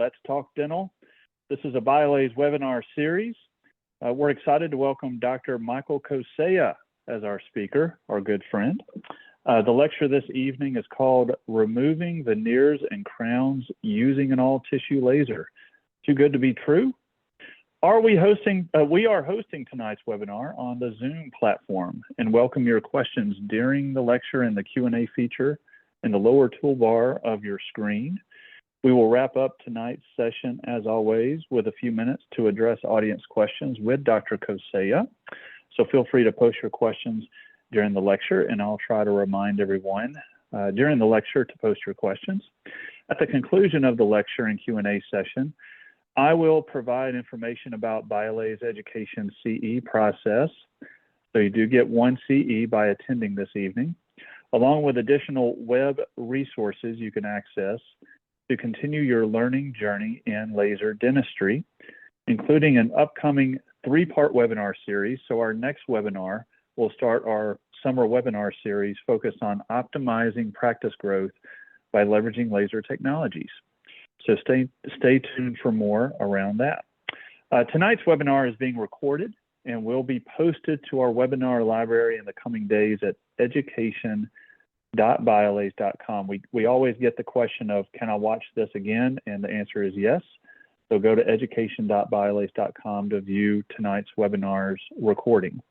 Let's Talk Dental. This is a BIOLA's webinar series. We're excited to welcome Dr. Michael Koceja as our speaker, our good friend. The lecture this evening is called Removing Veneers and Crowns Using an All-Tissue Laser. Too good to be true? We are hosting tonight's webinar on the Zoom platform and welcome your questions during the lecture in the Q&A feature in the lower toolbar of your screen. We will wrap up tonight's session, as always, with a few minutes to address audience questions with Dr. Koceja. So feel free to post your questions during the lecture, and I'll try to remind everyone during the lecture to post your questions. At the conclusion of the lecture and Q&A session, I will provide information about BIOLA's education CE process. So you do get one CE by attending this evening, along with additional web resources you can access to continue your learning journey in laser dentistry, including an upcoming 3-part webinar series. So our next webinar will start our summer webinar series focused on optimizing practice growth by leveraging laser technologies. So stay tuned for more around that. Tonight's webinar is being recorded and will be posted to our webinar library in the coming days at education.biolas.com. We always get the question of, can I watch this again? And the answer is yes. So go to education.biolas.com to view tonight's webinar's recording.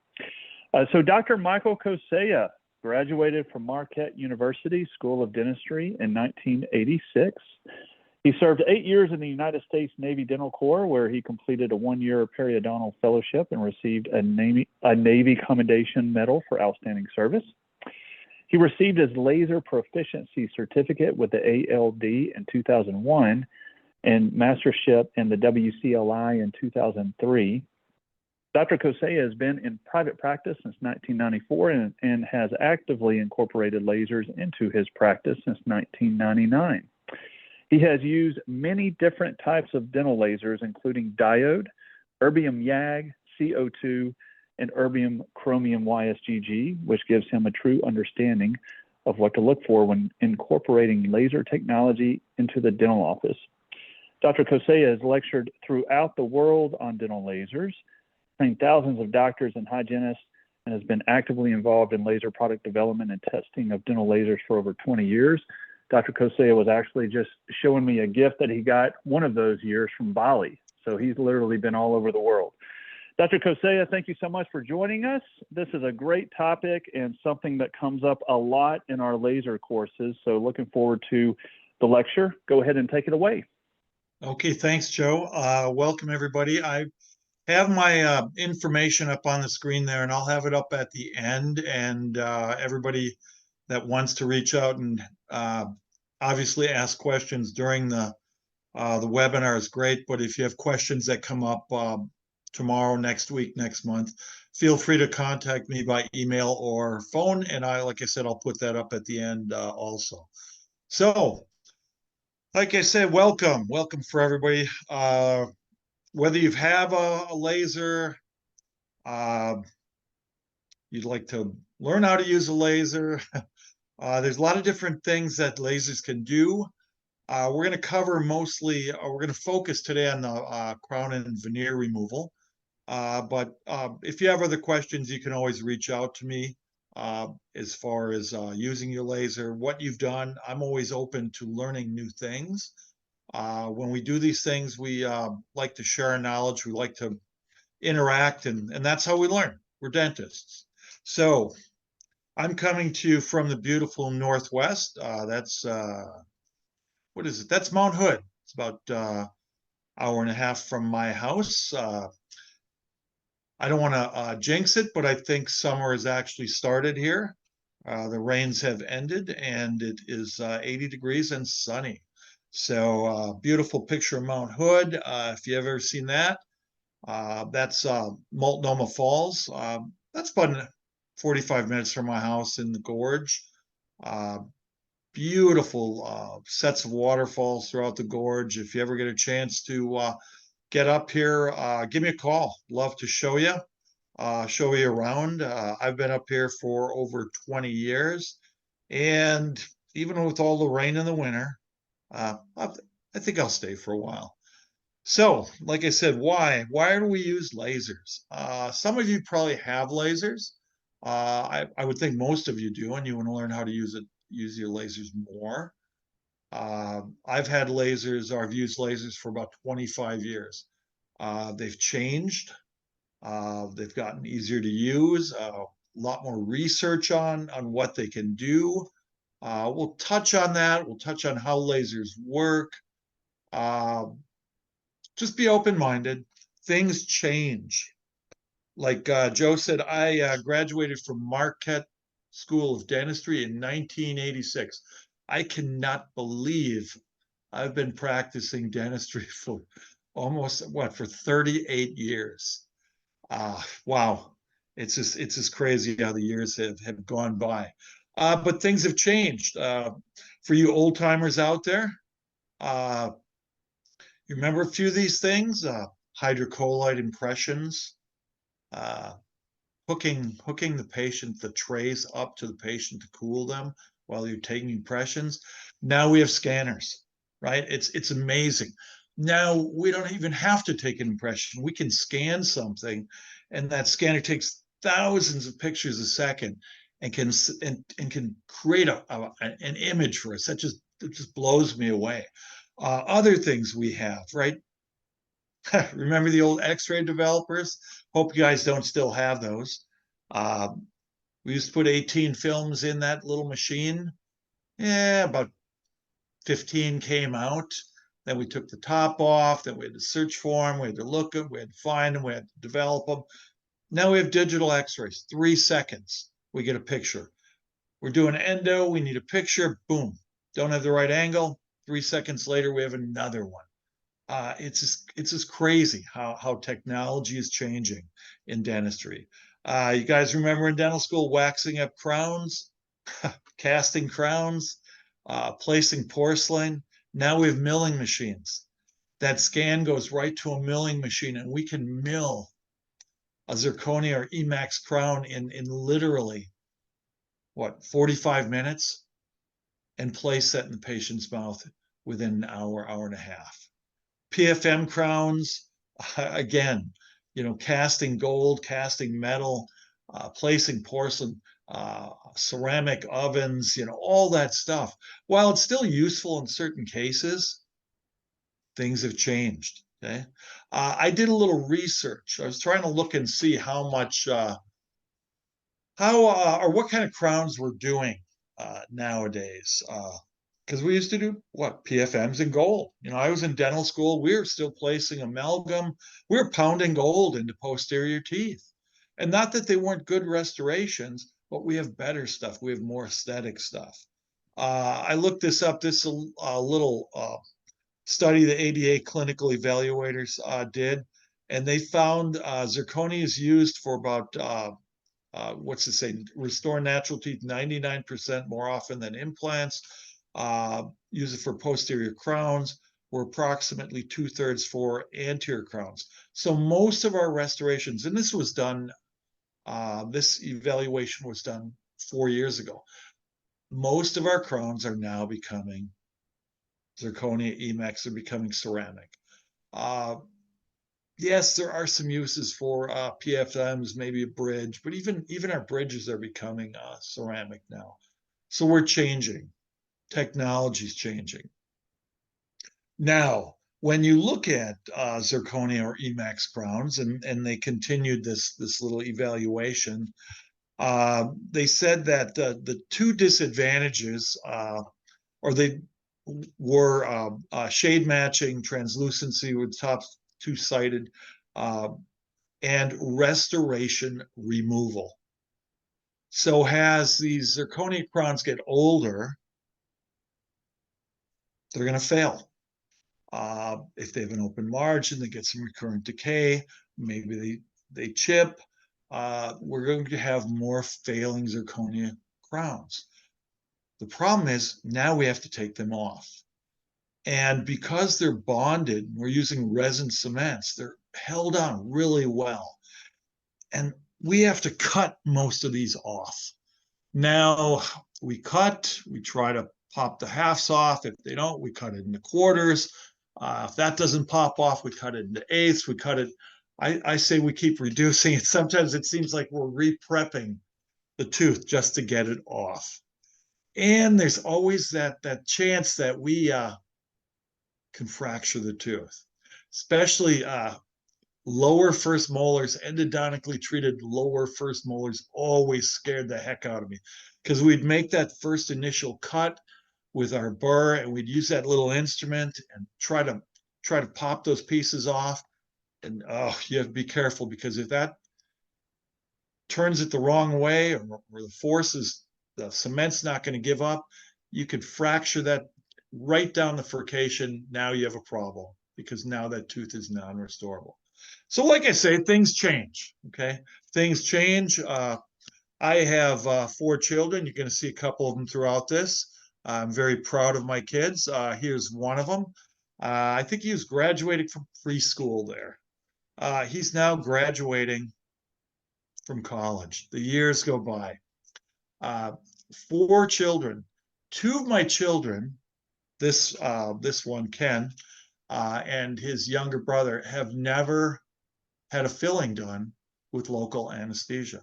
So Dr. Michael Koceja graduated from Marquette University School of Dentistry in 1986. He served 8 years in the United States Navy Dental Corps, where he completed a 1-year periodontal fellowship and received a Navy Commendation Medal for outstanding service. He received his laser proficiency certificate with the ALD in 2001 and mastership in the WCLI in 2003. Dr. Koceja has been in private practice since 1994 and has actively incorporated lasers into his practice since 1999. He has used many different types of dental lasers, including diode, erbium YAG, CO2, and erbium chromium YSGG, which gives him a true understanding of what to look for when incorporating laser technology into the dental office. Dr. Koceja has lectured throughout the world on dental lasers, trained thousands of doctors and hygienists, and has been actively involved in laser product development and testing of dental lasers for over 20 years. Dr. Koceja was actually just showing me a gift that he got one of those years from Bali. So he's literally been all over the world. Dr. Koceja, thank you so much for joining us. This is a great topic and something that comes up a lot in our laser courses. So looking forward to the lecture. Go ahead and take it away. Okay, thanks, Joe. Welcome, everybody. I have my information up on the screen there, and I'll have it up at the end. And everybody that wants to reach out and obviously ask questions during the webinar is great. But if you have questions that come up tomorrow, next week, next month, feel free to contact me by email or phone. And like I said, I'll put that up at the end also. So, like I said, welcome for everybody. Whether you have a laser, you'd like to learn how to use a laser, there's a lot of different things that lasers can do. We're going to cover mostly, we're going to focus today on the crown and veneer removal. But if you have other questions, you can always reach out to me as far as using your laser, what you've done. I'm always open to learning new things. When we do these things, we like to share our knowledge. We like to interact, and that's how we learn. We're dentists. So I'm coming to you from the beautiful Northwest. That's, what is it? That's Mount Hood. It's about an hour and a half from my house. I don't want to jinx it, but I think summer has actually started here. The rains have ended, and it is 80 degrees and sunny. So beautiful picture of Mount Hood. If you've ever seen that, that's Multnomah Falls. That's about 45 minutes from my house in the gorge. Beautiful sets of waterfalls throughout the gorge. If you ever get a chance to get up here, give me a call. Love to show you around. I've been up here for over 20 years, and even with all the rain in the winter, I think I'll stay for a while. So, like I said, why? Why do we use lasers? Some of you probably have lasers. I would think most of you do, and you want to learn how to use your lasers more. I've had lasers, or I've used lasers for about 25 years. They've changed. They've gotten easier to use. A lot more research on what they can do. We'll touch on that. We'll touch on how lasers work. Uh, just be open-minded. Things change. Like Joe said, I graduated from Marquette School of Dentistry in 1986. I cannot believe I've been practicing dentistry for almost for 38 years. Wow. It's just crazy how the years have gone by. But things have changed. For you old timers out there, uh, you remember a few of these things? Hydrocolloid impressions, uh, hooking the trays up to the patient to cool them while you're taking impressions. Now we have scanners, right? It's amazing. Now we don't even have to take an impression. We can scan something, and that scanner takes thousands of pictures a second and can create an image for us. That just blows me away. Other things we have, right? Remember the old X-ray developers? Hope you guys don't still have those. Uh, we used to put 18 films in that little machine. Yeah, about 15 came out. Then we took the top off. Then we had to search for them. We had to look them. We had to find them. We had to develop them. Now we have digital X-rays. 3 seconds, we get a picture. We're doing endo. We need a picture. Boom. Don't have the right angle. 3 seconds later, we have another one. It's just crazy how technology is changing in dentistry. You guys remember in dental school waxing up crowns, casting crowns, placing porcelain? Now we have milling machines. That scan goes right to a milling machine, and we can mill a zirconia or Emax crown in literally 45 minutes, and place that in the patient's mouth within an hour and a half. PFM crowns, again, casting gold, casting metal, placing porcelain, ceramic ovens, all that stuff. While it's still useful in certain cases, things have changed. Okay. I did a little research. I was trying to look and see how much, or what kind of crowns we're doing nowadays. Because we used to do PFMs in gold. I was in dental school. We were still placing amalgam. We were pounding gold into posterior teeth. And not that they weren't good restorations, but we have better stuff. We have more aesthetic stuff. I looked this up. This little study the ADA clinical evaluators did, and they found zirconia is used for about what's it say? Restore natural teeth 99% more often than implants. Use it for posterior crowns, or approximately 2/3 for anterior crowns. So most of our restorations, and this was done, this evaluation was done 4 years ago. Most of our crowns are now becoming zirconia, Emax, are becoming ceramic. Yes, there are some uses for PFMs, maybe a bridge, but even our bridges are becoming ceramic now. So we're changing. Technology's changing. Now, when you look at zirconia or Emax crowns, and they continued this little evaluation, they said that the two disadvantages, or they were shade matching, translucency with top two-sided, and restoration removal. So as these zirconia crowns get older, they're going to fail. If they have an open margin, they get some recurrent decay, maybe they chip, we're going to have more failing zirconia crowns. The problem is now we have to take them off. And because they're bonded, we're using resin cements, they're held on really well. And we have to cut most of these off. Now we try to pop the halves off. If they don't, we cut it into quarters. If that doesn't pop off, we cut it into eighths. We cut it. I say we keep reducing it. Sometimes it seems like we're re-prepping the tooth just to get it off. And there's always that chance that we can fracture the tooth, especially lower first molars, endodontically treated lower first molars always scared the heck out of me, because we'd make that first initial cut with our burr and we'd use that little instrument and try to pop those pieces off. And you have to be careful, because if that turns it the wrong way, or the force is, the cement's not going to give up, you could fracture that right down the furcation. Now you have a problem, because now that tooth is non-restorable. So like I say, things change, okay? Things change. I have 4 children. You're going to see a couple of them throughout this. I'm very proud of my kids. Here's one of them. I think he was graduating from preschool there. He's now graduating from college. The years go by. 4 children. 2 of my children, this one, Ken, and his younger brother, have never had a filling done with local anesthesia.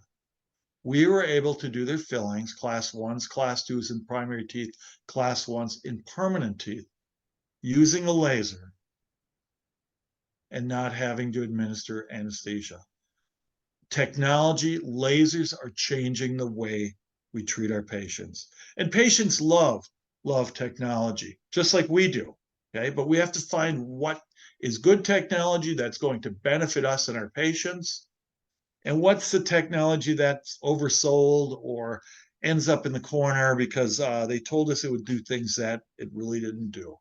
We were able to do their fillings, class 1s, class 2s in primary teeth, class 1s in permanent teeth, using a laser and not having to administer anesthesia. Technology, lasers are changing the way we treat our patients. And patients love technology, just like we do, okay? But we have to find what is good technology that's going to benefit us and our patients, and what's the technology that's oversold or ends up in the corner because they told us it would do things that it really didn't do.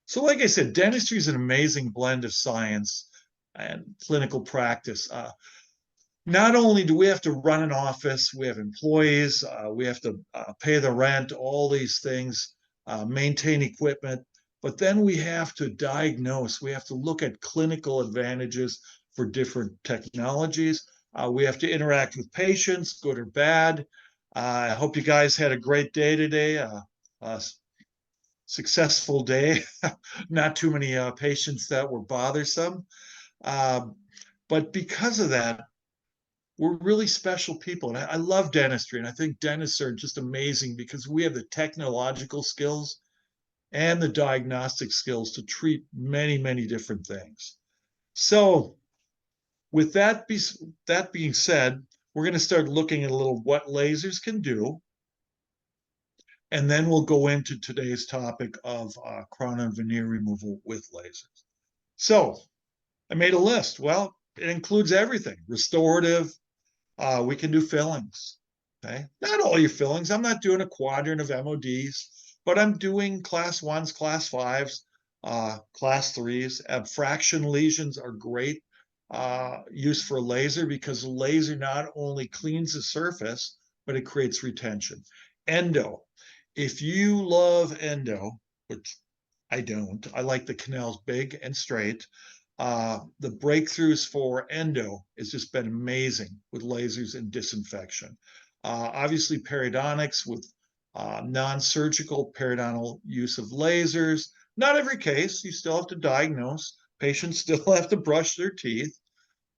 So like I said, dentistry is an amazing blend of science and clinical practice. Not only do we have to run an office, we have employees, we have to pay the rent, all these things, maintain equipment, but then we have to diagnose, we have to look at clinical advantages for different technologies. We have to interact with patients, good or bad. I hope you guys had a great day today, successful day, not too many patients that were bothersome. But because of that, we're really special people. And I love dentistry. And I think dentists are just amazing because we have the technological skills and the diagnostic skills to treat many, many different things. So with that being said, we're going to start looking at a little what lasers can do. And then we'll go into today's topic of crown and veneer removal with lasers. So I made a list. Well, it includes everything. Restorative, we can do fillings, okay? Not all your fillings. I'm not doing a quadrant of MODs, but I'm doing class 1s, class 5s, class 3s. Abfraction lesions are great use for laser, because laser not only cleans the surface, but it creates retention. Endo. If you love endo, which I don't, I like the canals big and straight. The breakthroughs for endo has just been amazing with lasers and disinfection. Obviously, periodontics with non-surgical periodontal use of lasers. Not every case, you still have to diagnose. Patients still have to brush their teeth,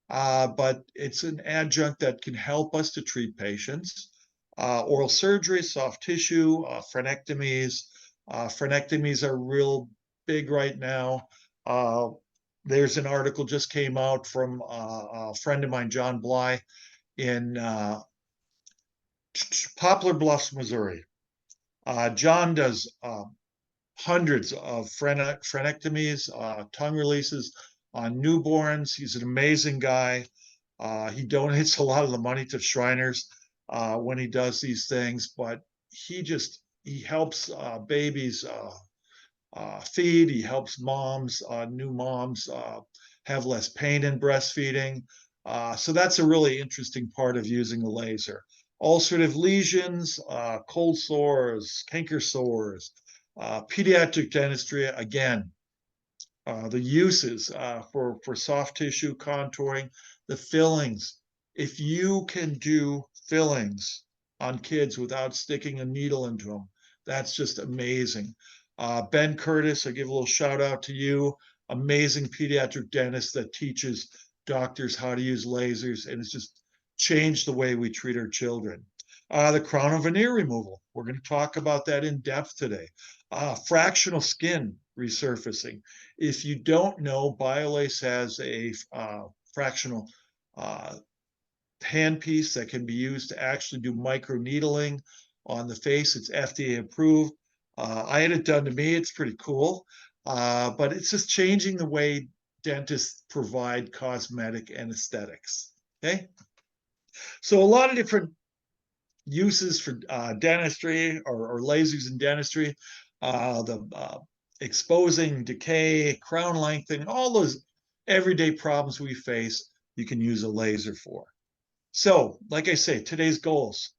but it's an adjunct that can help us to treat patients. Oral surgery, soft tissue, frenectomies. Frenectomies are real big right now. There's an article just came out from a friend of mine, John Bly, in Poplar Bluffs, Missouri. John does hundreds of frenectomies, tongue releases on newborns. He's an amazing guy. He donates a lot of the money to Shriners when he does these things, but he helps babies feed. He helps moms, new moms, have less pain in breastfeeding. So that's a really interesting part of using a laser. Ulcerative lesions, cold sores, canker sores, pediatric dentistry, again, the uses for soft tissue contouring, the fillings. If you can do fillings on kids without sticking a needle into them, That's just amazing. Ben Curtis, I give a little shout out to you. Amazing pediatric dentist that teaches doctors how to use lasers, and it's just changed the way we treat our children. The crown and veneer removal. We're going to talk about that in depth today. Fractional skin resurfacing. If you don't know, BioLace has a fractional handpiece that can be used to actually do micro needling on the face. It's FDA approved. I had it done to me. It's pretty cool. But it's just changing the way dentists provide cosmetic and aesthetics. Okay. So a lot of different uses for dentistry or lasers in dentistry, the exposing, decay, crown lengthening, all those everyday problems we face, you can use a laser for. So, like I say, today's goals.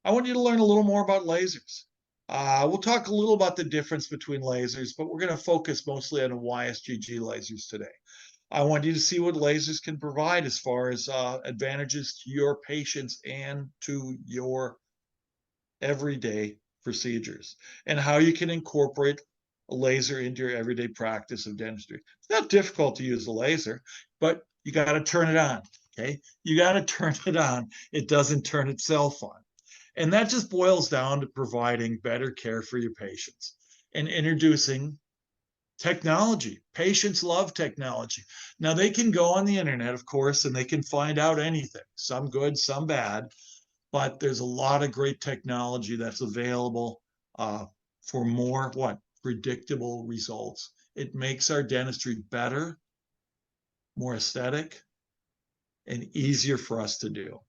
I want you to learn a little more about lasers. We'll talk a little about the difference between lasers, but we're going to focus mostly on the YSGG lasers today. I want you to see what lasers can provide as far as advantages to your patients and to your everyday procedures, and how you can incorporate a laser into your everyday practice of dentistry. It's not difficult to use a laser, but you got to turn it on. Okay. You got to turn it on. It doesn't turn itself on. And that just boils down to providing better care for your patients and introducing technology. Patients love technology. Now, they can go on the internet, of course, and they can find out anything, some good, some bad, but there's a lot of great technology that's available for more predictable results. It makes our dentistry better, more aesthetic, and easier for us to do.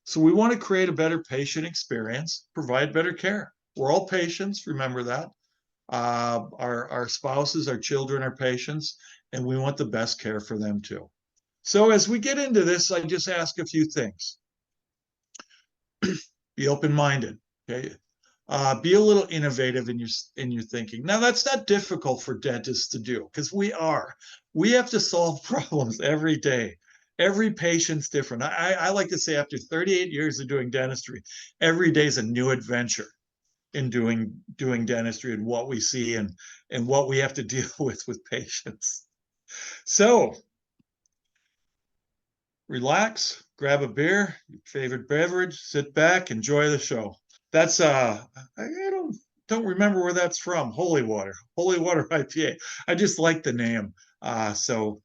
So we want to create a better patient experience, provide better care. We're all patients, remember that. Our spouses, our children are patients, and we want the best care for them too. So as we get into this, I just ask a few things. Be open-minded, okay? Be a little innovative in your thinking. Now, that's not difficult for dentists to do, because we have to solve problems every day. Every patient's different. I like to say, after 38 years of doing dentistry, every day is a new adventure in doing dentistry, and what we see and what we have to deal with patients. So relax, grab a beer, your favorite beverage, sit back, enjoy the show. That's I don't remember where that's from. Holy Water IPA. I just like the name. So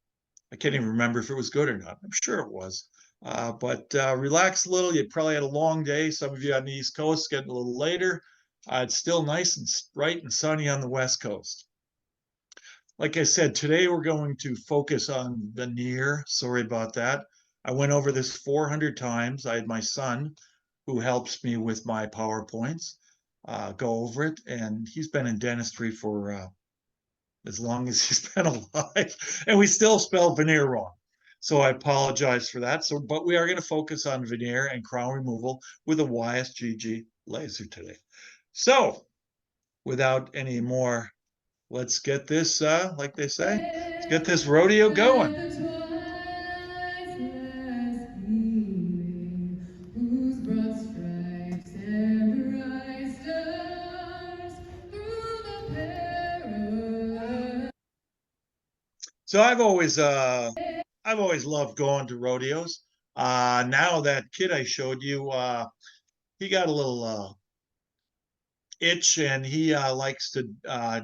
I can't even remember if it was good or not. I'm sure it was. But relax a little. You probably had a long day. Some of you on the East Coast getting a little later. It's still nice and bright and sunny on the West Coast. Like I said, today we're going to focus on veneer. Sorry about that. I went over this 400 times. I had my son, who helps me with my PowerPoints, go over it. And he's been in dentistry for as long as he's been alive. And we still spell veneer wrong. So I apologize for that. But we are going to focus on veneer and crown removal with a YSGG laser today. So without any more, let's get this, like they say, let's get this rodeo going. So I've always loved going to rodeos. Now that kid I showed you, he got a little itch, and he likes to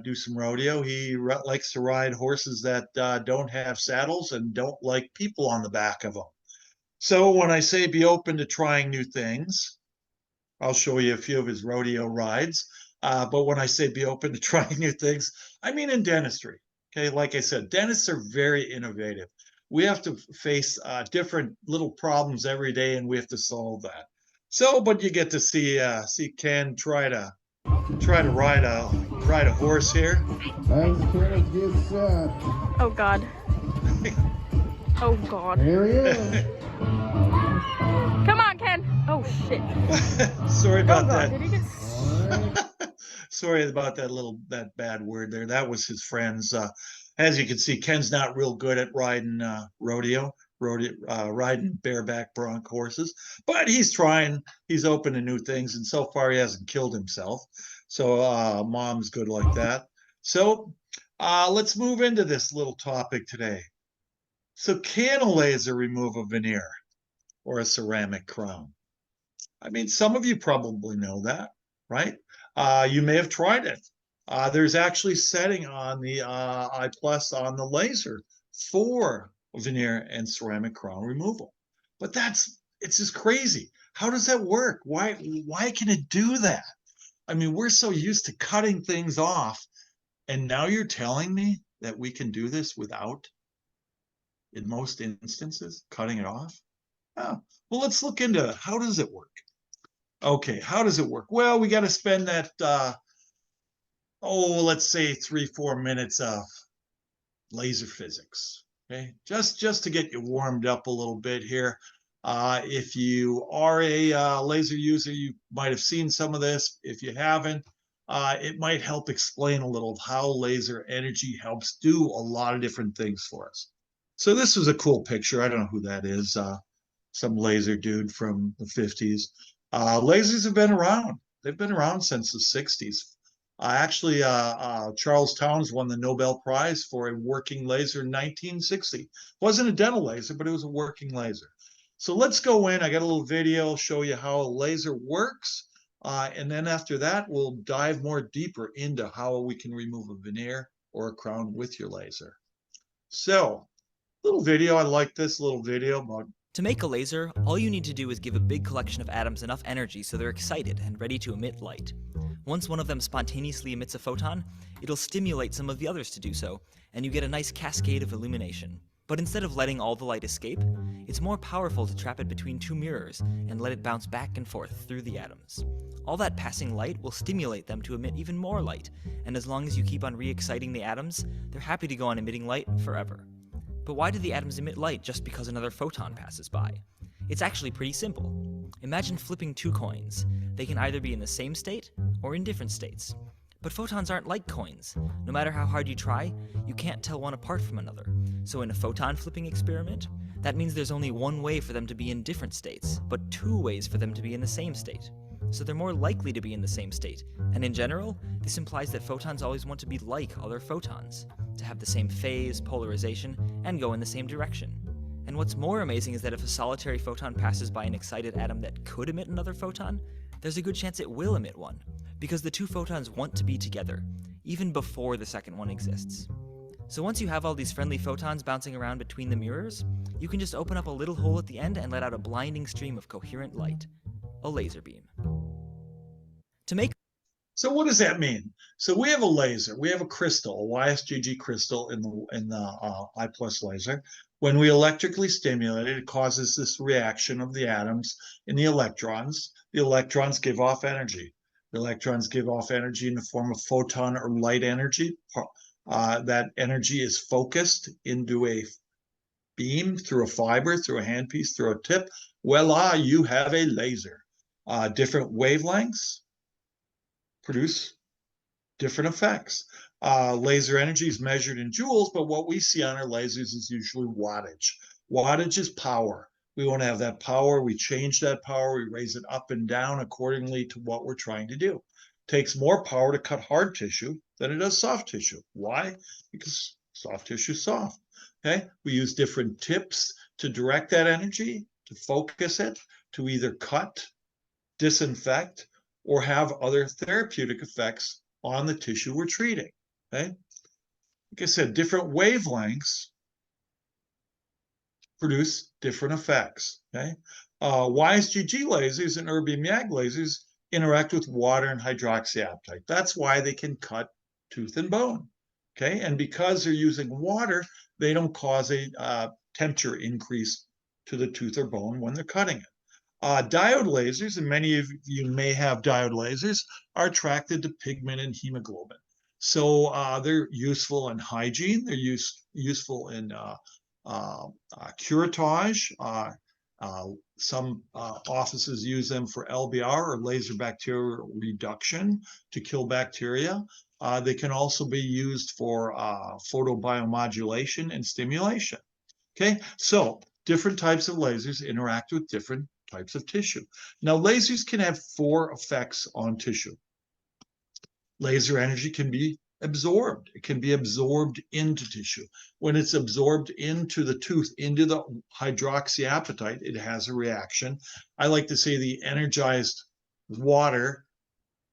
do some rodeo. He likes to ride horses that don't have saddles and don't like people on the back of them. So when I say be open to trying new things, I'll show you a few of his rodeo rides. But when I say be open to trying new things, I mean in dentistry. Okay, like I said, dentists are very innovative. We have to face different little problems every day, and we have to solve that. So, but you get to see Ken try to ride a horse here. Oh God. Oh God. Here he is. Come on, Ken. Oh shit. Sorry about that. Did he get... Sorry about that bad word there. That was his friends. As you can see, Ken's not real good at riding rodeo. riding bareback bronc horses. But he's trying. He's open to new things, and so far he hasn't killed himself. So mom's good like that. So let's move into this little topic today. So can a laser remove a veneer or a ceramic crown? I mean, some of you probably know that, right? You may have tried it. There's actually setting on the I Plus on the laser for veneer and ceramic crown removal. But it's just crazy. How does that work? Why can it do that? I mean, we're so used to cutting things off, and now you're telling me that we can do this without, in most instances, cutting it off? Oh, well, let's look into it. How does it work? Okay, how does it work? Well, we got to spend that, let's say 3-4 minutes of laser physics. Okay, just to get you warmed up a little bit here. If you are a laser user, you might have seen some of this. If you haven't, it might help explain a little of how laser energy helps do a lot of different things for us. So this was a cool picture. I don't know who that is. Some laser dude from the 50s. Lasers have been around. They've been around since the 60s. Charles Towns won the Nobel Prize for a working laser in 1960. It wasn't a dental laser, but it was a working laser. So let's go in. I got a little video, show you how a laser works. And then after that, we'll dive more deeper into how we can remove a veneer or a crown with your laser. So, little video. I like this little video about. To make a laser, all you need to do is give a big collection of atoms enough energy so they're excited and ready to emit light. Once one of them spontaneously emits a photon, it'll stimulate some of the others to do so, and you get a nice cascade of illumination. But instead of letting all the light escape, it's more powerful to trap it between two mirrors and let it bounce back and forth through the atoms. All that passing light will stimulate them to emit even more light, and as long as you keep on re-exciting the atoms, they're happy to go on emitting light forever. But why do the atoms emit light just because another photon passes by? It's actually pretty simple. Imagine flipping two coins. They can either be in the same state or in different states. But photons aren't like coins. No matter how hard you try, you can't tell one apart from another. So in a photon flipping experiment, that means there's only one way for them to be in different states, but two ways for them to be in the same state. So they're more likely to be in the same state. And in general, this implies that photons always want to be like other photons, to have the same phase, polarization, and go in the same direction. And what's more amazing is that if a solitary photon passes by an excited atom that could emit another photon, there's a good chance it will emit one, because the two photons want to be together, even before the second one exists. So once you have all these friendly photons bouncing around between the mirrors, you can just open up a little hole at the end and let out a blinding stream of coherent light. A laser beam. So what does that mean? So we have a laser, we have a crystal, a YSGG crystal in the I Plus laser. When we electrically stimulate it, it causes this reaction of the atoms in the electrons. The electrons give off energy. The electrons give off energy in the form of photon or light energy. That energy is focused into a beam through a fiber, through a handpiece, through a tip. Voila, you have a laser. Different wavelengths produce different effects. Laser energy is measured in joules, but what we see on our lasers is usually wattage. Wattage is power. We want to have that power. We change that power. We raise it up and down accordingly to what we're trying to do. It takes more power to cut hard tissue than it does soft tissue. Why? Because soft tissue is soft. Okay? We use different tips to direct that energy, to focus it, to either cut, disinfect, or have other therapeutic effects on the tissue we're treating. Okay? Like I said, different wavelengths produce different effects. Okay? YSGG lasers and erbium YAG lasers interact with water and hydroxyapatite. That's why they can cut tooth and bone. Okay? And because they're using water, they don't cause a temperature increase to the tooth or bone when they're cutting it. Diode lasers, and many of you may have diode lasers, are attracted to pigment and hemoglobin. So they're useful in hygiene. They're useful in curettage. Some offices use them for LBR or laser bacterial reduction to kill bacteria. They can also be used for photobiomodulation and stimulation. Okay, so different types of lasers interact with different types of tissue. Now, lasers can have 4 effects on tissue. Laser energy can be absorbed. It can be absorbed into tissue. When it's absorbed into the tooth, into the hydroxyapatite, it has a reaction. I like to say the energized water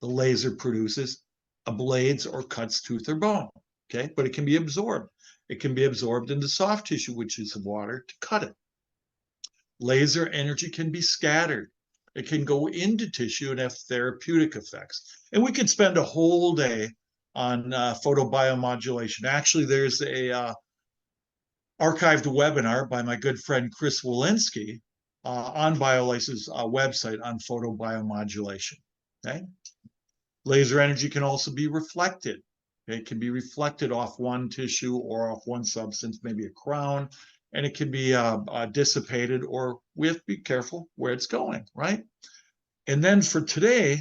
the laser produces ablades or cuts tooth or bone, okay? But it can be absorbed. It can be absorbed into soft tissue, which is water, to cut it. Laser energy can be scattered. It can go into tissue and have therapeutic effects. And we could spend a whole day on photobiomodulation. Actually, there's a archived webinar by my good friend Chris Walensky on BioLace's website on photobiomodulation. Okay? Laser energy can also be reflected. It can be reflected off one tissue or off one substance, maybe a crown, and it can be dissipated, or we have to be careful where it's going, right? And then for today,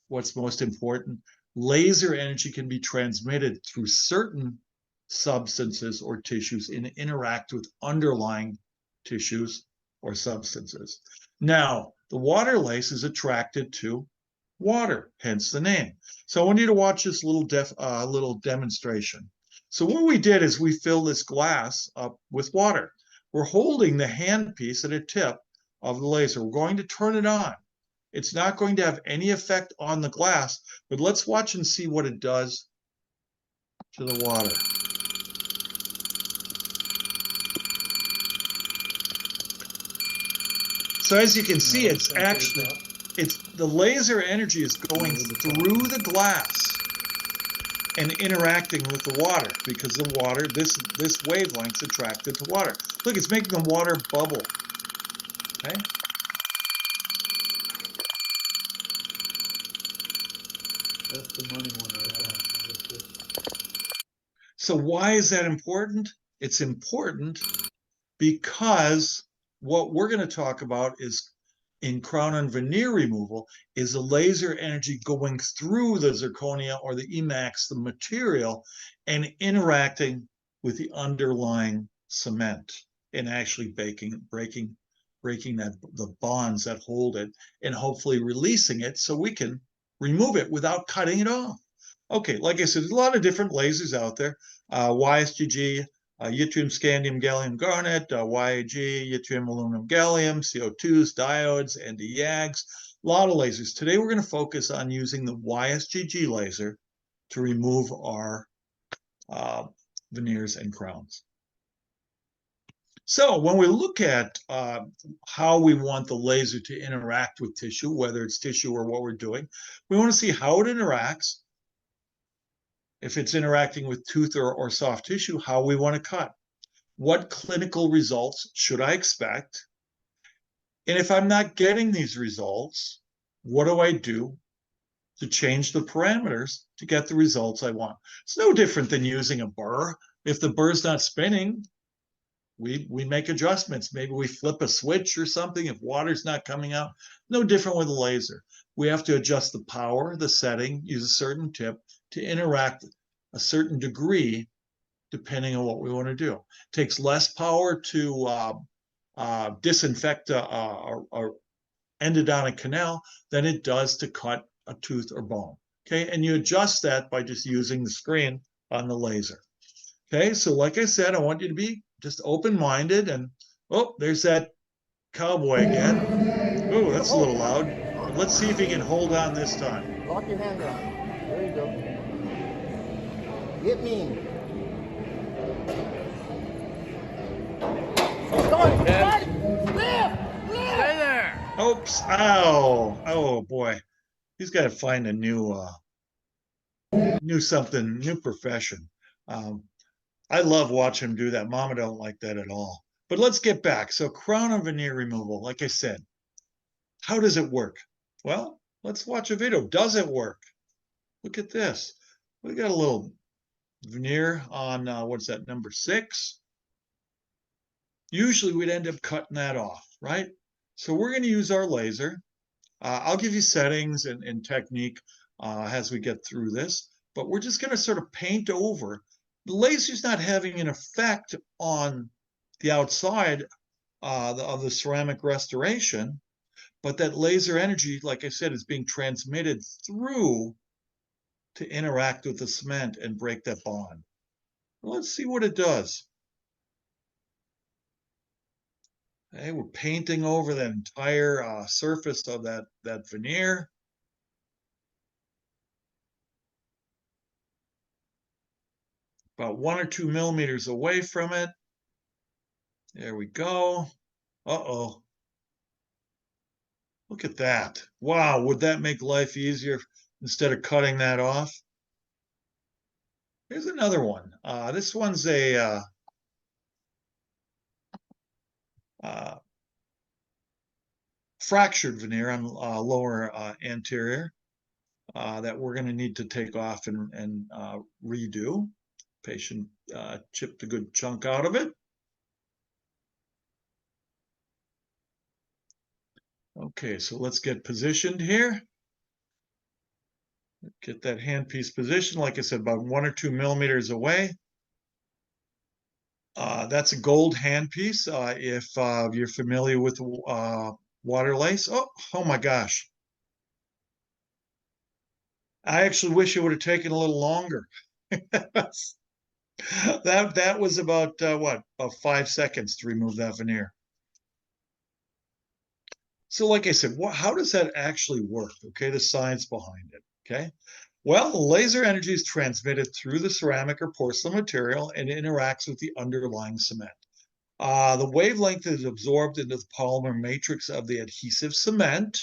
what's most important, laser energy can be transmitted through certain substances or tissues and interact with underlying tissues or substances. Now, the water lace is attracted to water, hence the name. So I want you to watch this little demonstration. So what we did is we filled this glass up with water. We're holding the handpiece at a tip of the laser. We're going to turn it on. It's not going to have any effect on the glass, but let's watch and see what it does to the water. So as you can see, it's the laser energy is going through the glass and interacting with the water, because the water, this wavelength's attracted to water. Look, it's making the water bubble. Okay. That's the money one right there. So why is that important? It's important because what we're going to talk about is in crown and veneer removal is the laser energy going through the zirconia or the emax, the material, and interacting with the underlying cement and actually breaking the bonds that hold it, and hopefully releasing it so we can remove it without cutting it off. Okay, like I said, there's a lot of different lasers out there. YSGG, yttrium, scandium, gallium, garnet, YAG, yttrium, aluminum, gallium, CO2s, diodes, and YAGs. A lot of lasers. Today we're going to focus on using the YSGG laser to remove our veneers and crowns. So when we look at how we want the laser to interact with tissue, whether it's tissue or what we're doing, we want to see how it interacts. If it's interacting with tooth or soft tissue, how we want to cut. What clinical results should I expect? And if I'm not getting these results, what do I do to change the parameters to get the results I want? It's no different than using a burr. If the burr's not spinning, we make adjustments. Maybe we flip a switch or something if water's not coming out. No different with a laser. We have to adjust the power, the setting, use a certain tip to interact a certain degree depending on what we want to do. It takes less power to disinfect a endodontic canal than it does to cut a tooth or bone. Okay, and you adjust that by just using the screen on the laser. Okay, so like I said, I want you to be just open-minded, and oh, there's that cowboy again. Oh, that's a little loud. But let's see if he can hold on this time. Lock your hand down. There you go. Get mean. Come on, stay there. Oops! Ow! Oh boy, he's got to find a new profession. I love watching him do that. Mama don't like that at all. But let's get back. So crown and veneer removal, like I said, how does it work? Well, let's watch a video. Does it work? Look at this. We got a little veneer on, what's that, number 6? Usually we'd end up cutting that off, right? So we're going to use our laser. I'll give you settings and technique as we get through this, but we're just going to sort of paint over. The laser's not having an effect on the outside of the ceramic restoration, but that laser energy, like I said, is being transmitted through to interact with the cement and break that bond. Let's see what it does. Okay, we're painting over that entire surface of that veneer. About 1 or 2 millimeters away from it. There we go. Uh-oh. Look at that. Wow, would that make life easier instead of cutting that off? Here's another one. This one's a fractured veneer on lower anterior that we're going to need to take off and redo. Patient chipped a good chunk out of it. Okay, so let's get positioned here. Get that handpiece positioned, like I said, about 1 or 2 millimeters away. That's a gold handpiece. If you're familiar with water lace. Oh my gosh. I actually wish it would have taken a little longer. that was about what, about 5 seconds to remove that veneer. So like I said, how does that actually work? Okay, the science behind it. Okay, well, the laser energy is transmitted through the ceramic or porcelain material and interacts with the underlying cement. The wavelength is absorbed into the polymer matrix of the adhesive cement.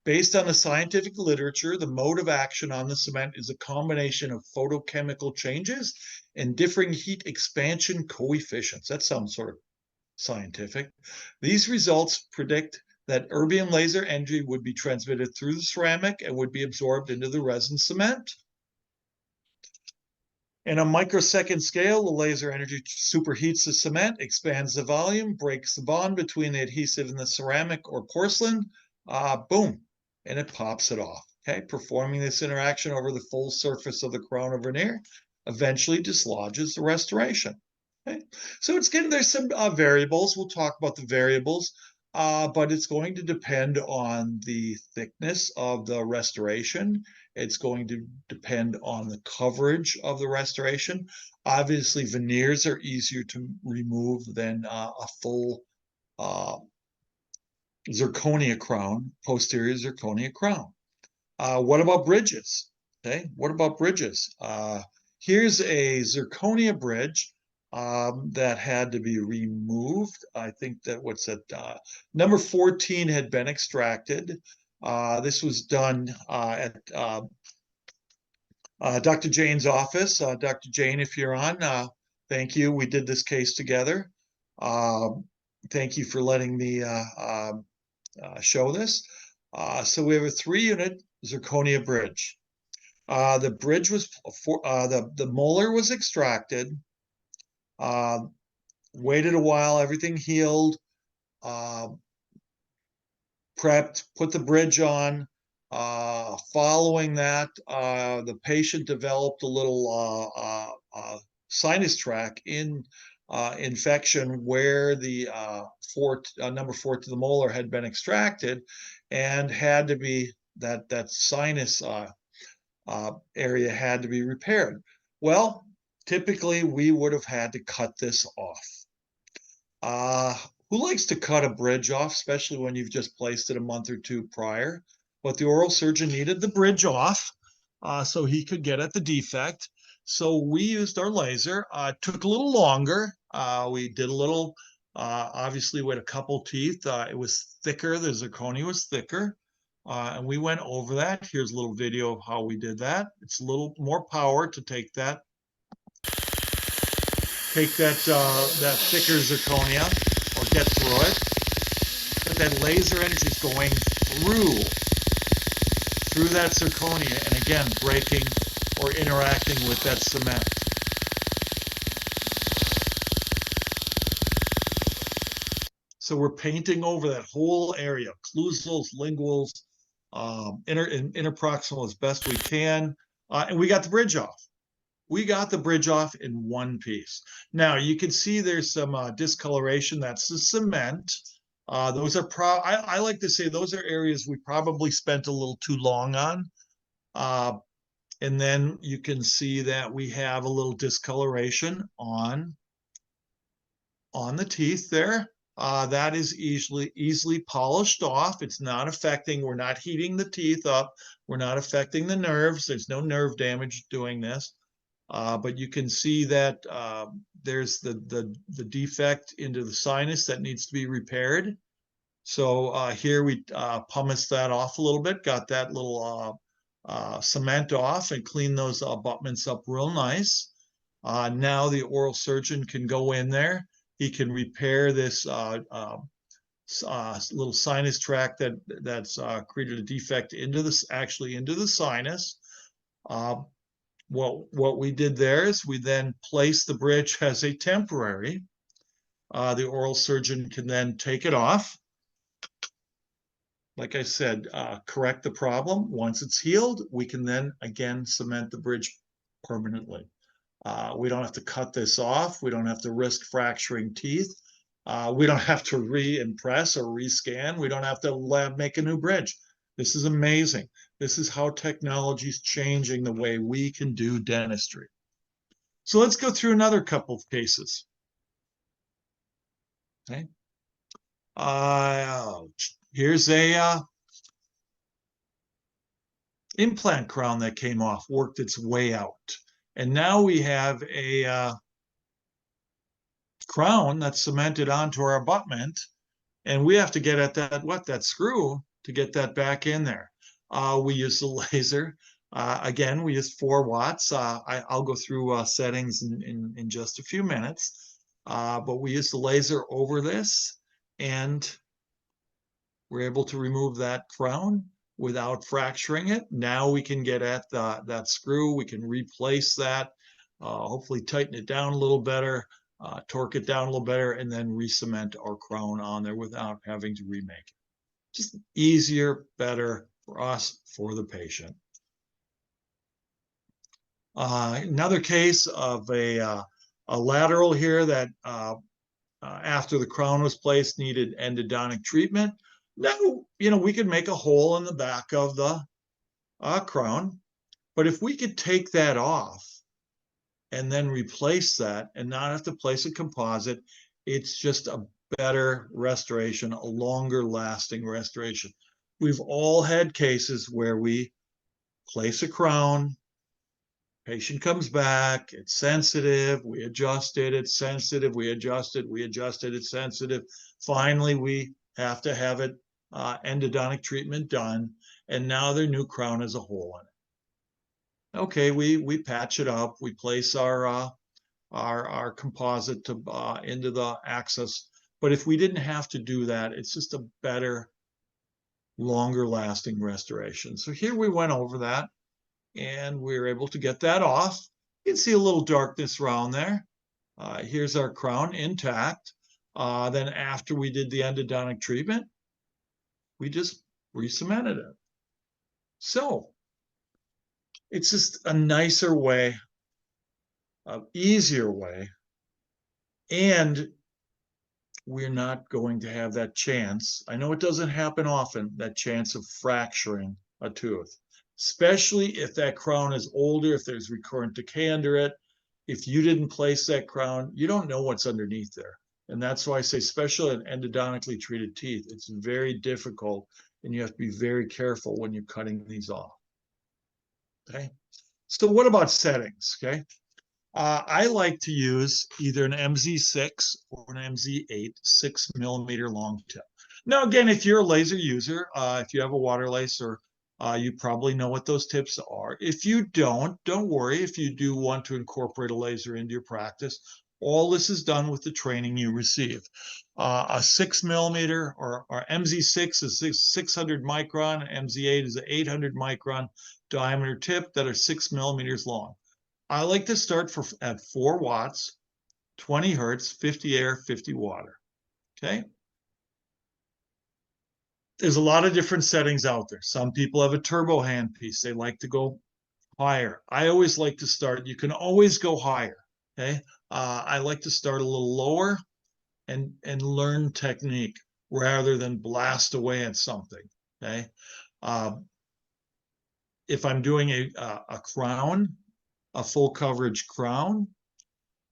Based on the scientific literature, the mode of action on the cement is a combination of photochemical changes and differing heat expansion coefficients. That sounds sort of scientific. These results predict that erbium laser energy would be transmitted through the ceramic and would be absorbed into the resin cement. In a microsecond scale, the laser energy superheats the cement, expands the volume, breaks the bond between the adhesive and the ceramic or porcelain. Boom, and it pops it off. Okay, performing this interaction over the full surface of the crown of veneer eventually dislodges the restoration. Okay, so there's some variables. We'll talk about the variables, but it's going to depend on the thickness of the restoration. It's going to depend on the coverage of the restoration. Obviously, veneers are easier to remove than a full zirconia crown, posterior zirconia crown. What about bridges? Okay, what about bridges? Here's a zirconia bridge that had to be removed. I think that number 14 had been extracted. This was done at Dr. Jane's office. Dr. Jane, if you're on, thank you. We did this case together. Thank you for letting me show this. So we have a 3-unit zirconia bridge. The bridge was the molar was extracted. Waited a while, everything healed. Prepped, put the bridge on. Following that, the patient developed a little sinus tract infection where the number 4 to the molar had been extracted, and had to be that sinus area had to be repaired. Well, typically we would have had to cut this off. Who likes to cut a bridge off, especially when you've just placed it a month or 2 prior? But the oral surgeon needed the bridge off so he could get at the defect. So we used our laser. It took a little longer. We did a little, obviously with a couple teeth. It was thicker. The zirconia was thicker. And we went over that. Here's a little video of how we did that. It's a little more power to take that thicker zirconia, or get through it. But that laser energy is going through that zirconia, and again, breaking or interacting with that cement. So we're painting over that whole area, occlusals, linguals, interproximal as best we can, and we got the bridge off. we got the bridge off in one piece. Now you can see there's some discoloration. That's the cement. Those are I like to say those are areas we probably spent a little too long on. And then you can see that we have a little discoloration on the teeth there. That is easily polished off. It's not affecting, we're not heating the teeth up. We're not affecting the nerves. There's no nerve damage doing this. But you can see that there's the defect into the sinus that needs to be repaired. So here we pumice that off a little bit, got that little cement off and clean those abutments up real nice. Now the oral surgeon can go in there. He can repair this little sinus tract that's created a defect into this, actually into the sinus. What we did there is we then place the bridge as a temporary. The oral surgeon can then take it off. Like I said, correct the problem. Once it's healed, we can then again cement the bridge permanently. We don't have to cut this off. We don't have to risk fracturing teeth. We don't have to re-impress or rescan. We don't have to make a new bridge. This is amazing. This is how technology is changing the way we can do dentistry. So let's go through another couple of cases. Okay. Here's a implant crown that came off, worked its way out. And now we have a crown that's cemented onto our abutment, and we have to get at that screw to get that back in there. We use the laser. Again, we use 4 watts. I'll go through settings in just a few minutes. But we use the laser over this, and we're able to remove that crown without fracturing it. Now we can get at that screw. We can replace that, hopefully tighten it down a little better, torque it down a little better, and then re-cement our crown on there without having to remake it. Just easier, better for us, for the patient. Another case of a lateral here that after the crown was placed needed endodontic treatment. Now, we could make a hole in the back of the crown, but if we could take that off and then replace that and not have to place a composite, it's just a better restoration, a longer lasting restoration. We've all had cases where we place a crown, patient comes back, it's sensitive, we adjust it, it's sensitive, we adjust it, it's sensitive. Finally, we have to have it endodontic treatment done, and now their new crown has a hole in it. Okay, we patch it up, we place our composite into the access. But if we didn't have to do that, it's just a better, longer lasting restoration. So here we went over that, and we were able to get that off. You can see a little darkness around there. Here's our crown intact. Then after we did the endodontic treatment, we just re-cemented it. So it's just a nicer way, an easier way, and we're not going to have that chance. I know it doesn't happen often, that chance of fracturing a tooth, especially if that crown is older, if there's recurrent decay under it. If you didn't place that crown, you don't know what's underneath there. And that's why I say, especially in endodontically treated teeth, it's very difficult, and you have to be very careful when you're cutting these off. Okay. So what about settings? Okay. I like to use either an MZ6 or an MZ8 6mm long tip. Now, again, if you're a laser user, if you have a water laser, you probably know what those tips are. If you don't worry. If you do want to incorporate a laser into your practice, all this is done with the training you receive. A 6mm or MZ6 is 600 micron, MZ8 is an 800 micron diameter tip that are 6mm long. I like to start at 4 watts, 20 hertz, 50 air, 50 water. Okay. There's a lot of different settings out there. Some people have a turbo handpiece. They like to go higher. I always like to start, you can always go higher, okay? I like to start a little lower and learn technique rather than blast away at something, okay? If I'm doing a crown, a full coverage crown,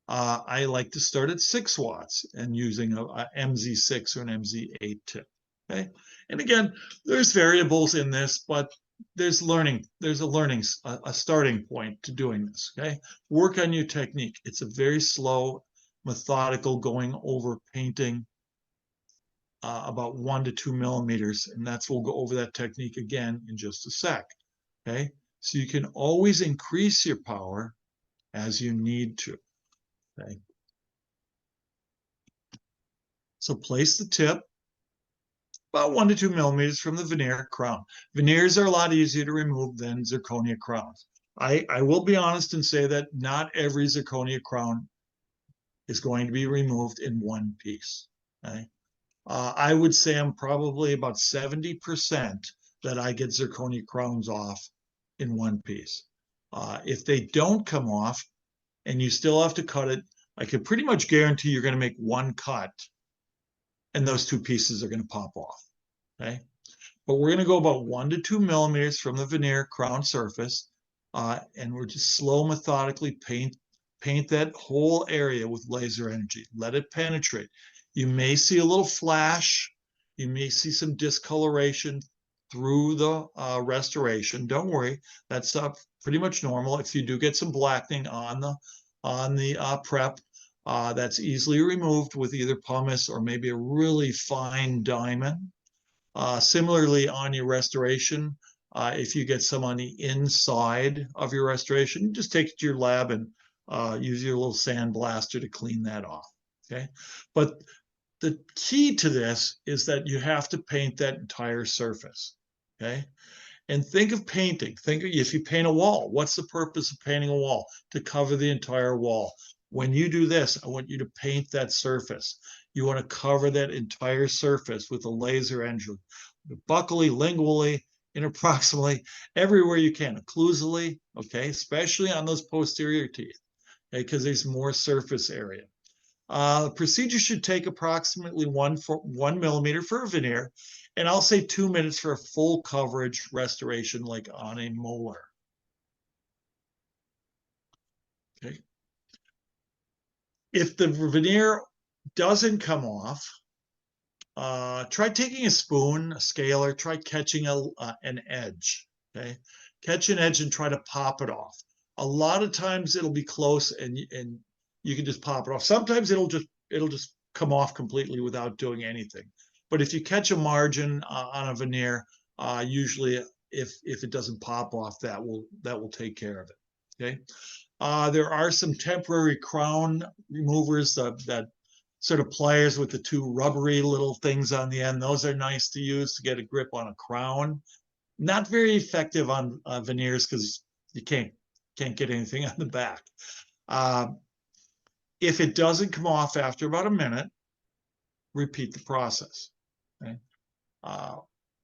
I like to start at 6 watts and using a MZ6 or an MZ8 tip, okay? And again, there's variables in this, but there's a starting point to doing this, okay? Work on your technique. It's a very slow, methodical going over painting, about 1 to 2 millimeters, and we'll go over that technique again in just a sec, okay? So you can always increase your power as you need to, okay? So place the tip about 1 to 2 millimeters from the veneer crown. Veneers are a lot easier to remove than zirconia crowns. I will be honest and say that not every zirconia crown is going to be removed in one piece, okay? I would say I'm probably about 70% that I get zirconia crowns off in one piece. If they don't come off and you still have to cut it, I can pretty much guarantee you're going to make one cut and those 2 pieces are going to pop off, okay? But we're going to go about 1 to 2 millimeters from the veneer crown surface, and we're just slow, methodically paint that whole area with laser energy. Let it penetrate. You may see a little flash. You may see some discoloration through the restoration. Don't worry, that's pretty much normal. If you do get some blackening on the prep, that's easily removed with either pumice or maybe a really fine diamond. Similarly, on your restoration, if you get some on the inside of your restoration, just take it to your lab and use your little sand blaster to clean that off, okay? But the key to this is that you have to paint that entire surface, okay? And think of painting. Think of, if you paint a wall, what's the purpose of painting a wall? To cover the entire wall. When you do this, I want you to paint that surface. You want to cover that entire surface with a laser engine, buccally, lingually, interproximally, everywhere you can, occlusally, okay, especially on those posterior teeth, okay, because there's more surface area. The procedure should take approximately 1 millimeter for a veneer, and I'll say 2 minutes for a full coverage restoration like on a molar. Okay. If the veneer doesn't come off, try taking a spoon, a scaler, try catching an edge, okay? Catch an edge and try to pop it off. A lot of times it'll be close and you can just pop it off. Sometimes it'll just come off completely without doing anything. But if you catch a margin on a veneer, usually if it doesn't pop off, that will take care of it, okay? There are some temporary crown removers that sort of pliers with the 2 rubbery little things on the end. Those are nice to use to get a grip on a crown. Not very effective on veneers because you can't get anything on the back. If it doesn't come off after about a minute, repeat the process, okay?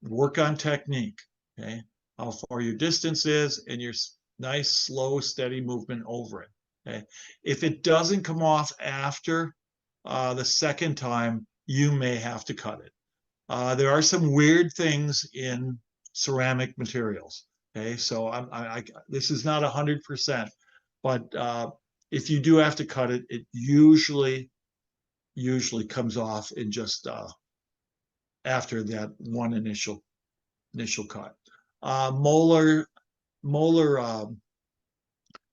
Work on technique, okay? How far your distance is and your nice, slow, steady movement over it, okay? If it doesn't come off after the second time, you may have to cut it. There are some weird things in ceramic materials, okay? So this is not 100%, but if you do have to cut it, it usually comes off in just after that one initial cut. Molar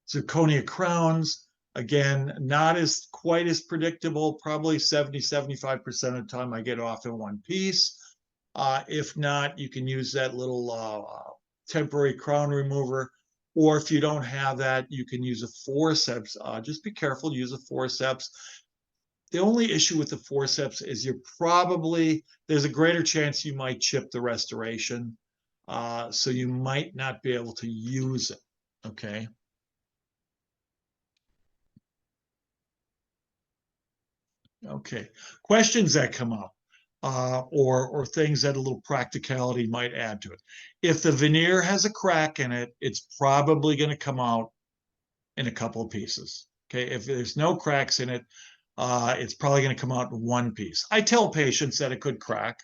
zirconia crowns, again, not quite as predictable. Probably 70-75% of the time I get off in one piece. If not, you can use that little temporary crown remover, or if you don't have that, you can use a forceps. Just be careful, use a forceps. The only issue with the forceps is there's a greater chance you might chip the restoration, so you might not be able to use it, okay? Okay, questions that come up. or things that a little practicality might add to it. If the veneer has a crack in it, it's probably going to come out in a couple of pieces. Okay, if there's no cracks in it, it's probably going to come out in one piece. I tell patients that it could crack,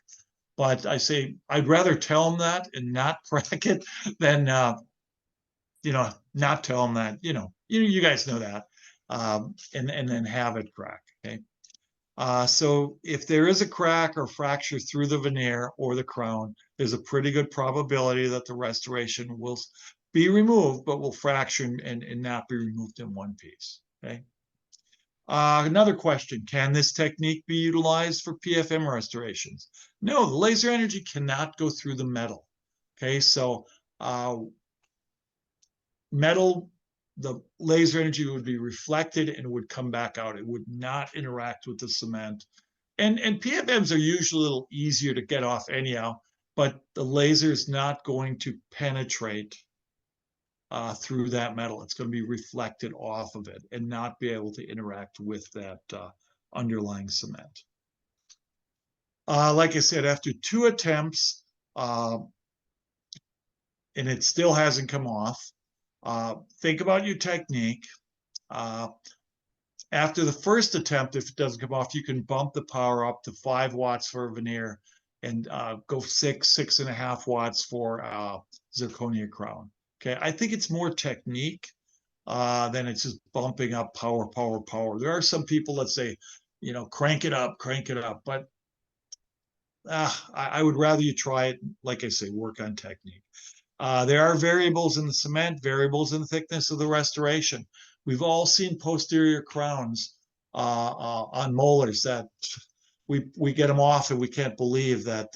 but I say I'd rather tell them that and not crack it than not tell them that. You guys know that, and then have it crack. Okay. So if there is a crack or fracture through the veneer or the crown, there's a pretty good probability that the restoration will be removed, but will fracture and not be removed in one piece. Okay. Another question, can this technique be utilized for PFM restorations? No, the laser energy cannot go through the metal. Okay, so metal, the laser energy would be reflected and would come back out. It would not interact with the cement. And PFMs are usually a little easier to get off anyhow, but the laser is not going to penetrate through that metal. It's going to be reflected off of it and not be able to interact with that underlying cement. Like I said, after 2 attempts, and it still hasn't come off, think about your technique. After the first attempt, if it doesn't come off, you can bump the power up to 5 watts for a veneer and go 6.5 watts for zirconia crown. Okay, I think it's more technique than it's just bumping up power. There are some people that say, crank it up, but I would rather you try it, like I say, work on technique. There are variables in the cement, variables in the thickness of the restoration. We've all seen posterior crowns on molars that we get them off and we can't believe that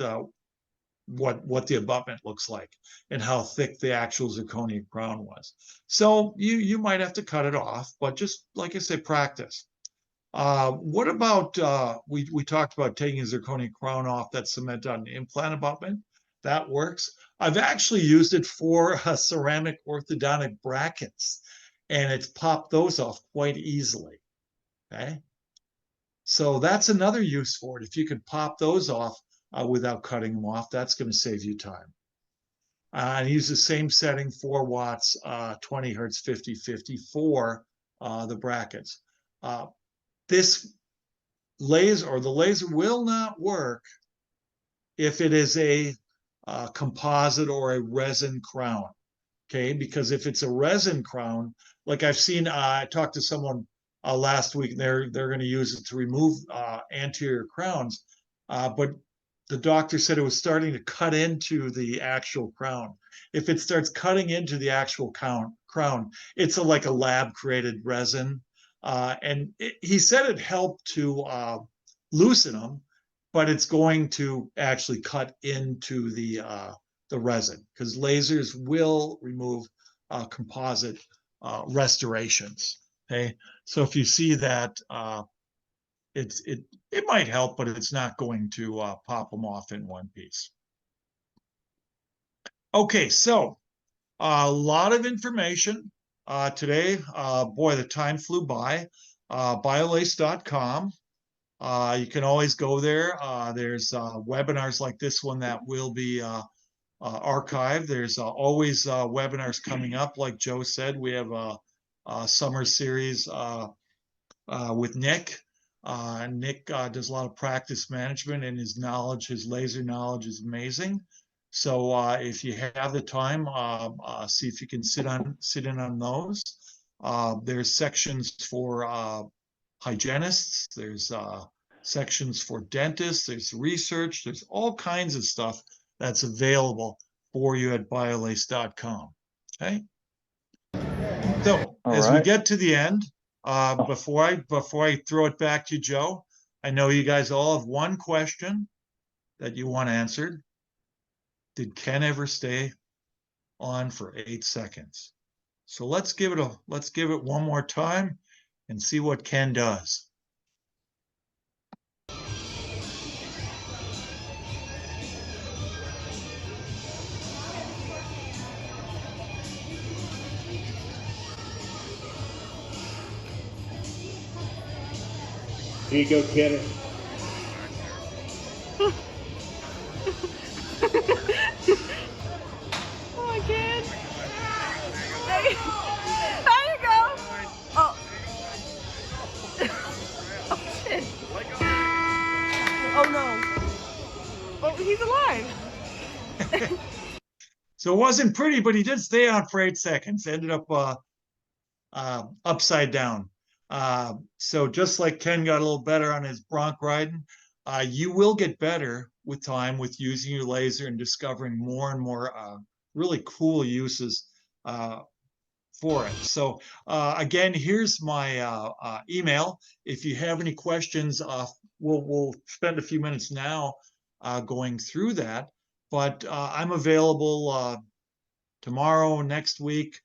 what the abutment looks like and how thick the actual zirconia crown was. So you might have to cut it off, but just like I say, practice. What about we talked about taking a zirconia crown off that cement on an implant abutment? That works. I've actually used it for ceramic orthodontic brackets, and it's popped those off quite easily. Okay, so that's another use for it. If you could pop those off without cutting them off, that's going to save you time. And use the same setting, 4 watts, 20 hertz, 50/50 for the brackets. This laser, or the laser, will not work if it is a composite or a resin crown. Okay, because if it's a resin crown, like I've seen, I talked to someone last week, and they're going to use it to remove anterior crowns, but the doctor said it was starting to cut into the actual crown. If it starts cutting into the actual crown, it's like a lab-created resin. And he said it helped to loosen them, but it's going to actually cut into the resin, because lasers will remove composite restorations. Okay, so if you see that, it might help, but it's not going to pop them off in one piece. Okay, so a lot of information today. Boy, the time flew by. Biolace.com. You can always go there. There's webinars like this one that will be archived. There's always webinars coming up. Like Joe said, we have a summer series with Nick. Nick does a lot of practice management, and his laser knowledge is amazing. So if you have the time, see if you can sit in on those. There's sections for hygienists. There's sections for dentists. There's research. There's all kinds of stuff that's available for you at biolace.com. Okay. So as we get to the end, before I throw it back to Joe, I know you guys all have one question that you want answered. Did Ken ever stay on for 8 seconds? So let's give it one more time and see what Ken does. Here you go, Kenny. he's alive. So it wasn't pretty, but he did stay on for 8 seconds. Ended up upside down. So just like Ken got a little better on his bronc riding, you will get better with time with using your laser and discovering more and more really cool uses for it. So again, here's my email. If you have any questions, we'll spend a few minutes now going through that. But I'm available tomorrow, next week.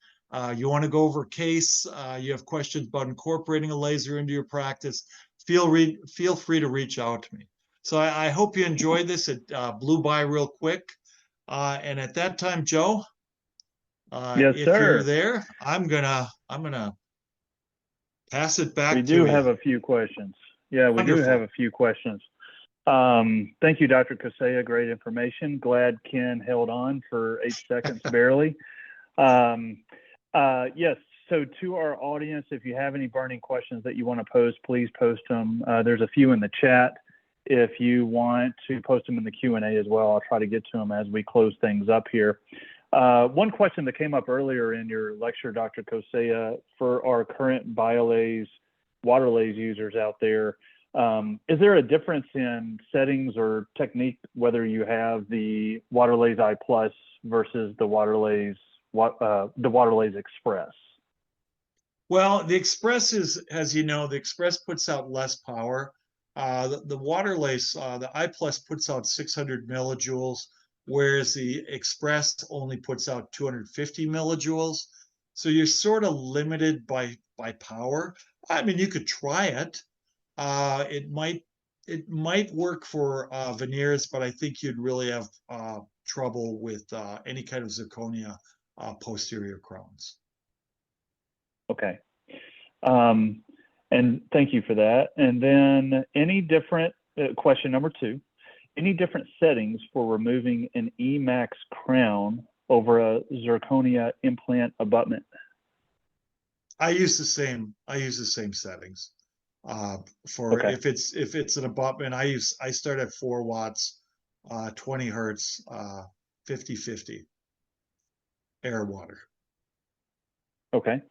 You want to go over a case, you have questions about incorporating a laser into your practice, feel free to reach out to me. So I hope you enjoyed this. It blew by real quick. And at that time, Joe, Yes, if sir. you're there, I'm gonna pass it back We to do you. have a few questions. Yeah, we Wonderful. do have a few questions. Thank you, Dr. Koceja. Great information. Glad Ken held on for 8 seconds barely. Yes, so to our audience, if you have any burning questions that you want to post, please post them. There's a few in the chat. If you want to post them in the Q&A as well, I'll try to get to them as we close things up here. One question that came up earlier in your lecture, Dr. Koceja, for our current BioLase waterlase users out there, is there a difference in settings or technique whether you have the waterlase I Plus versus the waterlase Express? Well, the Express is, as you know, the Express puts out less power. The waterlase, the I Plus puts out 600 millijoules, whereas the Express only puts out 250 millijoules. So you're sort of limited by power. I mean, you could try it. It might work for veneers, but I think you'd really have trouble with any kind of zirconia posterior crowns. Okay. And thank you for that. And then any different, question number 2, any different settings for removing an Emax crown over a zirconia implant abutment? I use the same settings. For Okay. if it's an abutment, I start at 4 watts, 20 hertz, 50/50 air water. Okay.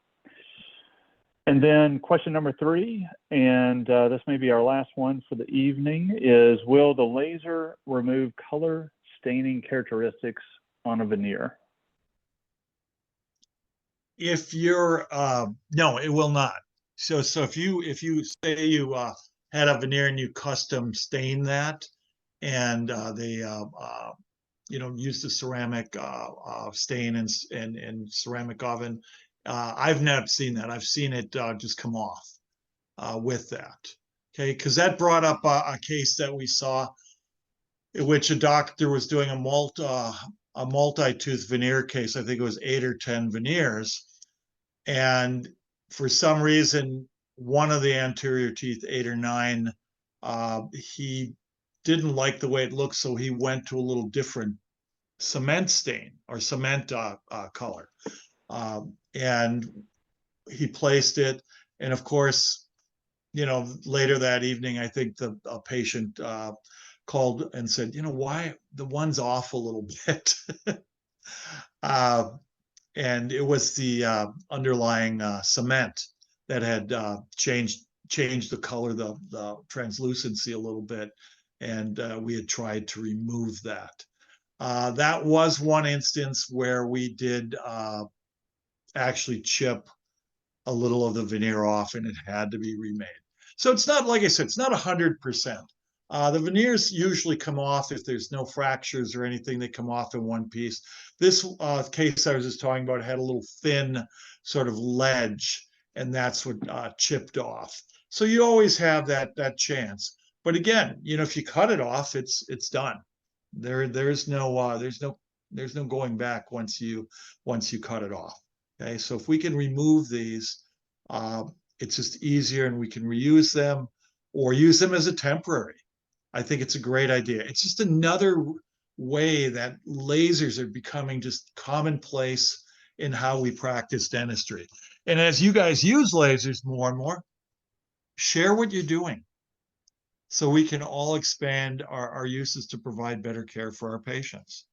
And then question number 3, and this may be our last one for the evening, is will the laser remove color staining characteristics on a veneer? If you're no, it will not. So if you say you had a veneer and you custom stain that, and they use the ceramic stain and ceramic oven, I've never seen that. I've seen it just come off with that. Okay, because that brought up a case that we saw in which a doctor was doing a multi-tooth veneer case. I think it was 8 or 10 veneers, and for some reason, one of the anterior teeth, 8 or 9, he didn't like the way it looked, so he went to a little different cement stain or cement color. And he placed it. And of course, later that evening, I think the patient called and said, why the one's off a little bit. And it was the underlying cement that had changed the color, the translucency a little bit. And we had tried to remove that. That was one instance where we did actually chip a little of the veneer off, and it had to be remade. So it's not, like I said, it's not 100%. The veneers usually come off if there's no fractures or anything. They come off in one piece. This case I was just talking about had a little thin sort of ledge, and that's what chipped off. So you always have that chance. But again, if you cut it off, it's done. There's no going back once you cut it off. Okay, so if we can remove these, it's just easier, and we can reuse them or use them as a temporary. I think it's a great idea. It's just another way that lasers are becoming just commonplace in how we practice dentistry. And as you guys use lasers more and more, share what you're doing. so we can all expand our uses to provide better care for our patients.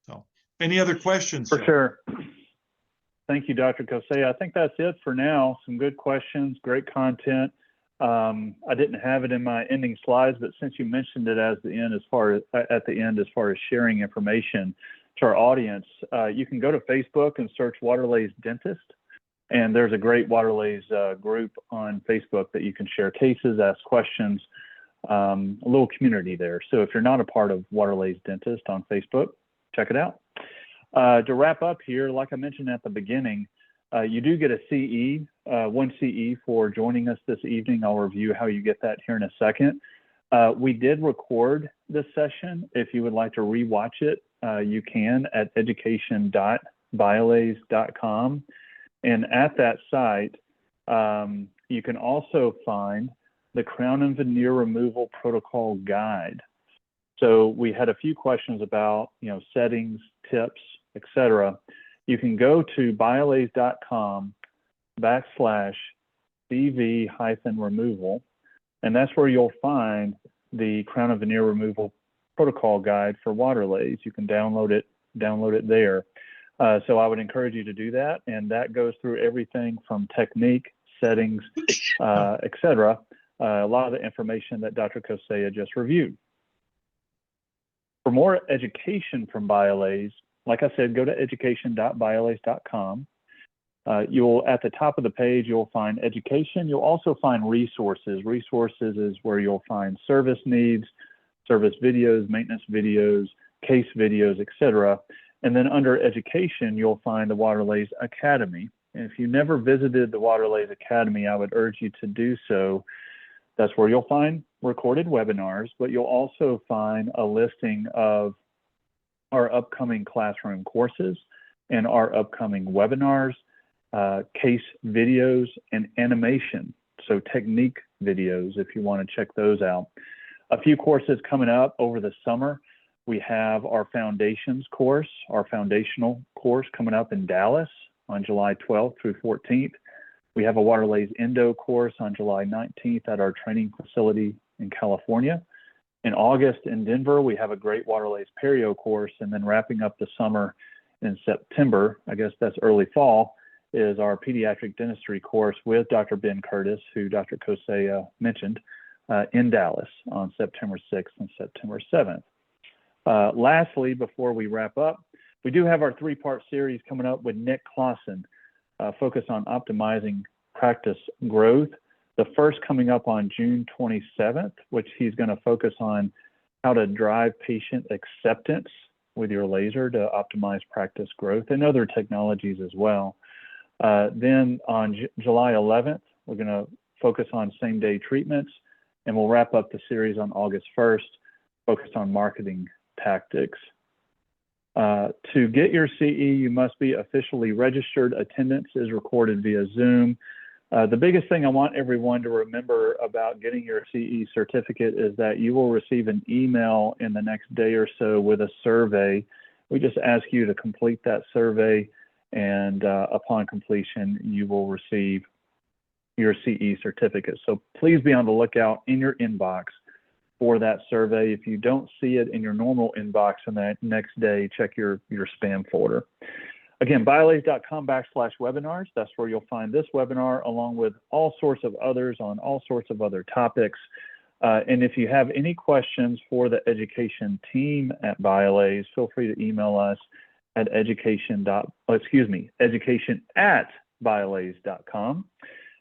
So, any other questions? For Joe? sure. Thank you, Dr. Koceja. I think that's it for now. Some good questions, great content. I didn't have it in my ending slides, but since you mentioned it at the end, as far as sharing information to our audience, you can go to Facebook and search Waterley's Dentist, and there's a great Waterley's group on Facebook that you can share cases, ask questions, a little community there. So if you're not a part of Waterley's Dentist on Facebook, check it out. To wrap up here, like I mentioned at the beginning, you do get a CE, 1 CE for joining us this evening. I'll review how you get that here in a second. We did record this session. If you would like to rewatch it, you can at education.biolays.com. And at that site, you can also find the Crown and Veneer Removal Protocol Guide. So we had a few questions about, settings, tips, etc. You can go to biolays.com/CV-removal, and that's where you'll find the Crown and Veneer Removal Protocol Guide for Waterleys. You can download it there. So I would encourage you to do that, and that goes through everything from technique, settings, etc. A lot of the information that Dr. Koceja just reviewed. For more education from Biolays, like I said, go to education.biolays.com. At the top of the page, you'll find education. You'll also find resources. Resources is where you'll find service needs, service videos, maintenance videos, case videos, etc. And then under education, you'll find the Waterleys Academy. And if you never visited the Waterleys Academy, I would urge you to do so. That's where you'll find recorded webinars, but you'll also find a listing of our upcoming classroom courses and our upcoming webinars, case videos, and animation. So technique videos, if you want to check those out. A few courses coming up over the summer. We have our foundations course, our foundational course coming up in Dallas on July 12th through 14th. We have a Waterleys Endo course on July 19th at our training facility in California. In August in Denver, we have a great Waterleys Perio course, and then wrapping up the summer in September, I guess that's early fall, is our pediatric dentistry course with Dr. Ben Curtis, who Dr. Koceja mentioned, in Dallas on September 6th and September 7th. Lastly, before we wrap up, we do have our 3-part series coming up with Nick Clausen, focused on optimizing practice growth. The first coming up on June 27th, which he's going to focus on how to drive patient acceptance with your laser to optimize practice growth and other technologies as well. Then on July 11th, we're going to focus on same-day treatments, and we'll wrap up the series on August 1st, focused on marketing tactics. To get your CE, you must be officially registered. Attendance is recorded via Zoom. The biggest thing I want everyone to remember about getting your CE certificate is that you will receive an email in the next day or so with a survey. We just ask you to complete that survey, and upon completion, you will receive your CE certificate. So please be on the lookout in your inbox for that survey. If you don't see it in your normal inbox on that next day, check your spam folder. Again, biolays.com/webinars. That's where you'll find this webinar along with all sorts of others on all sorts of other topics. And if you have any questions for the education team at Biolays, feel free to email us at education@biolays.com.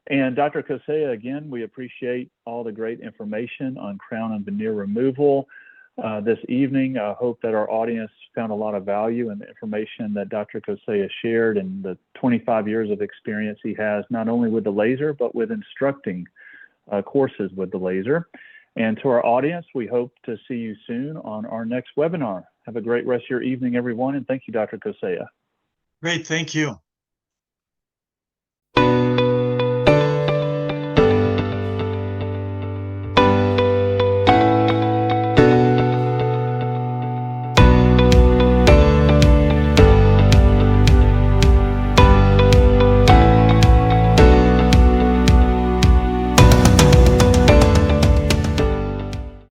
And Dr. Koceja, again, we appreciate all the great information on crown and veneer removal this evening. I hope that our audience found a lot of value in the information that Dr. Koceja shared and the 25 years of experience he has, not only with the laser, but with instructing courses with the laser. And to our audience, we hope to see you soon on our next webinar. Have a great rest of your evening, everyone, and thank you, Dr. Koceja. Great, thank you.